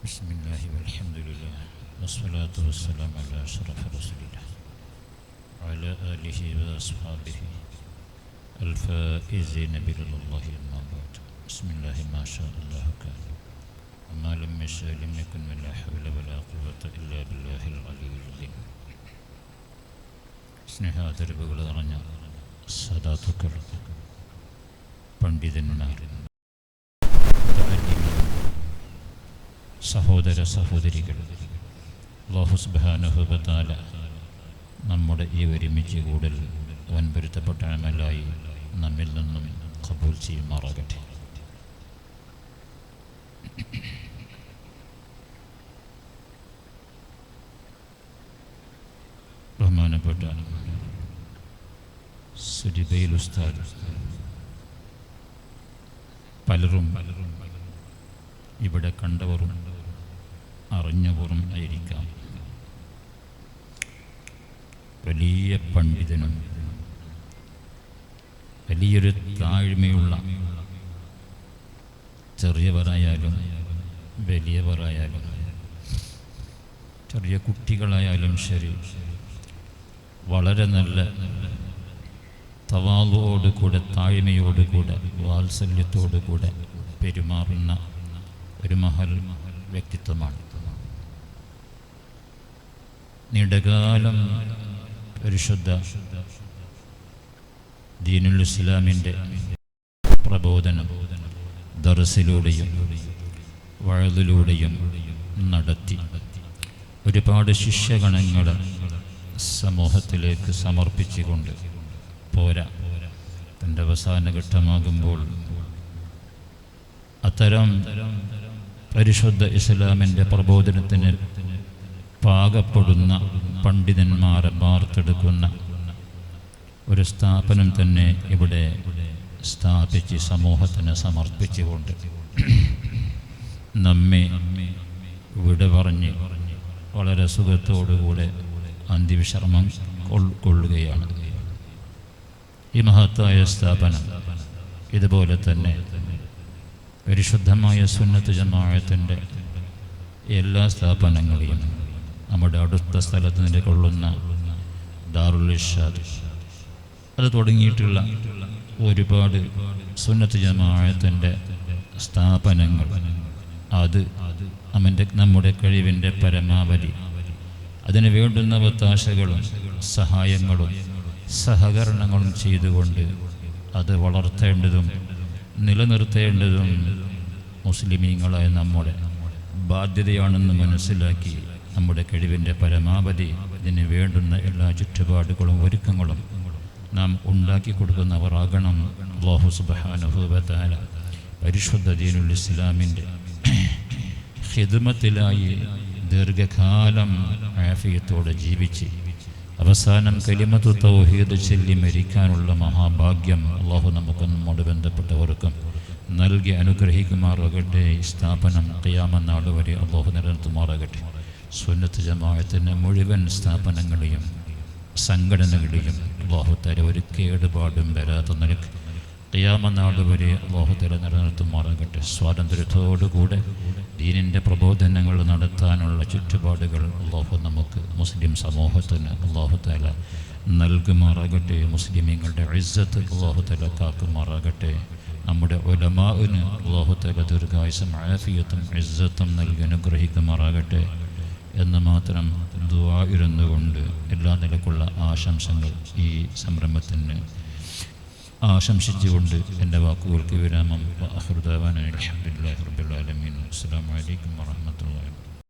بسم الله والحمد لله والصلاة والسلام على أشرف رسول الله وعلى آله وأصحابه الفائزين برضا الله أما بعد. بسم الله ما شاء الله كان وما لم يشاء لم يكن ولا حول ولا قوة إلا بالله العلي العظيم. സ്നേഹാദരവുകൾ നിറഞ്ഞ സദാത്തുക്കൾ, പണ്ഡിതന്മാർ, സഹോദര സഹോദരികൾ, അല്ലാഹു സുബ്ഹാനഹു വ തആല നമ്മുടെ ഈ ഒരുമിച്ച് കൂടൽ വൻപൊരുത്തപ്പെട്ട അമലായി നമ്മിൽ നിന്നും ഖബൂൽ ചെയ്യുമാറാകട്ടെ. ബഹുമാനപ്പെട്ട സുജബൈൽ ഉസ്താദ്, പലരും ഇവിടെ കണ്ടവരും അറിഞ്ഞവരും ആയിരിക്കാം. വലിയ പണ്ഡിതനും വലിയൊരു താഴ്മയുള്ള, ചെറിയവരായാലും വലിയവരായാലും ചെറിയ കുട്ടികളായാലും ശരി, വളരെ നല്ല തവാളുവോടുകൂടെ, താഴ്മയോടുകൂടെ, വാത്സല്യത്തോടുകൂടെ പെരുമാറുന്ന ഒരു മഹൽ വ്യക്തിത്വമാണ്. നീണ്ടകാലം പരിശുദ്ധ ദീനുൽ ഇസ്ലാമിൻ്റെ പ്രബോധനം ദർസിലൂടെയും വഅദിലൂടെയും നടത്തി ഒരുപാട് ശിഷ്യഗണങ്ങളെ സമൂഹത്തിലേക്ക് സമർപ്പിച്ചുകൊണ്ട് പോരാ, തൻ്റെ അവസാന ഘട്ടമാകുമ്പോൾ അത്തരം പരിശുദ്ധ ഇസ്ലാമിൻ്റെ പ്രബോധനത്തിന് പാകപ്പെടുന്ന പണ്ഡിതന്മാരെ വാർത്തെടുക്കുന്ന ഒരു സ്ഥാപനം തന്നെ ഇവിടെ സ്ഥാപിച്ച് സമൂഹത്തിന് സമർപ്പിച്ചുകൊണ്ട് നമ്മെ വിട പറഞ്ഞ് വളരെ സുഖത്തോടുകൂടെ അന്ത്യവിശ്രമം കൊള്ളുകയാണ്. ഈ മഹത്തായ സ്ഥാപനം ഇതുപോലെ തന്നെ പരിശുദ്ധമായ സുന്നത്ത് ജമാഅത്തിൻ്റെ എല്ലാ സ്ഥാപനങ്ങളെയും നമ്മുടെ അടുത്ത സ്ഥലത്ത് നിലകൊള്ളുന്ന ദാറുൽ ഇർഷാദ്, അത് തുടങ്ങിയിട്ടുള്ള ഒരുപാട് സുന്നത്ത് ജമാഅത്തിൻ്റെ സ്ഥാപനങ്ങൾ, അത് നമ്മുടെ കഴിവിൻ്റെ പരമാവധി അതിന് വേണ്ടുന്ന ഒത്താശകളും സഹായങ്ങളും സഹകരണങ്ങളും ചെയ്തുകൊണ്ട് അത് വളർത്തേണ്ടതും നിലനിർത്തേണ്ടതും മുസ്ലിമീങ്ങളായ നമ്മുടെ ബാധ്യതയാണെന്ന് മനസ്സിലാക്കി നമ്മുടെ കഴിവിൻ്റെ പരമാവധി ഇതിന് വേണ്ടുന്ന എല്ലാ ചുറ്റുപാടുകളും ഒരുക്കങ്ങളും നാം ഉണ്ടാക്കി കൊടുക്കുന്നവരാകണം. അല്ലാഹു സുബ്ഹാനഹു വ തആല പരിശുദ്ധ ദീനുൽ ഇസ്ലാമിൻ്റെ ഖിദ്മത്തിലായി ദീർഘകാലം ആഫിയത്തോടെ ജീവിച്ച് അവസാനം കലിമത്തു തൗഹീദ് ചൊല്ലി മരിക്കാനുള്ള മഹാഭാഗ്യം അല്ലാഹു നമുക്ക് നമ്മോട് ബന്ധപ്പെട്ടവർക്കും നൽകി അനുഗ്രഹിക്കുമാറാകട്ടെ. ഈ സ്ഥാപനം ഖിയാമത്ത് നാൾ വരെ അല്ലാഹു നിലനിർത്തുമാറാകട്ടെ. സുന്നത്ത് ജമാഅത്തിൻ്റെ മുഴുവൻ സ്ഥാപനങ്ങളെയും സംഘടനകളെയും അല്ലാഹു തആല ഒരു കേടുപാടും വരാത്ത നിലക്ക് ഖിയാമത്ത് നാൾ വരെ അല്ലാഹു തആല നിലനിർത്തുമാറാകട്ടെ. സ്വാതന്ത്ര്യത്തോടുകൂടെ ദീനിൻ്റെ പ്രബോധനങ്ങൾ നടത്താനുള്ള ചുറ്റുപാടുകൾ അല്ലാഹു നമുക്ക് മുസ്ലിം സമൂഹത്തിന് അല്ലാഹു തആല നൽകുമാറാകട്ടെ. മുസ്ലിമീങ്ങളുടെ ഇസ്സത്ത് അല്ലാഹു തആല കാക്കുമാറാകട്ടെ. നമ്മുടെ ഉലമാഇന് അല്ലാഹു തആല ദീർഘായുസ്സും ആഫിയത്തും ഇസ്സത്തും നൽകി അനുഗ്രഹിക്കുമാറാകട്ടെ എന്ന് മാത്രം ദുആ ഇരുന്നുകൊണ്ട് എല്ലാ നിലക്കുള്ള ആശംസകൾ ഈ സംരംഭത്തിന് ആശംസിച്ചുകൊണ്ട് എൻ്റെ വാക്കുകൾക്ക് വിരാമം. അൽഹംദുലില്ലാഹി റബ്ബിൽ ആലമീൻ. അസ്സലാമു അലൈക്കും വറഹ്മത്തുള്ളാഹി.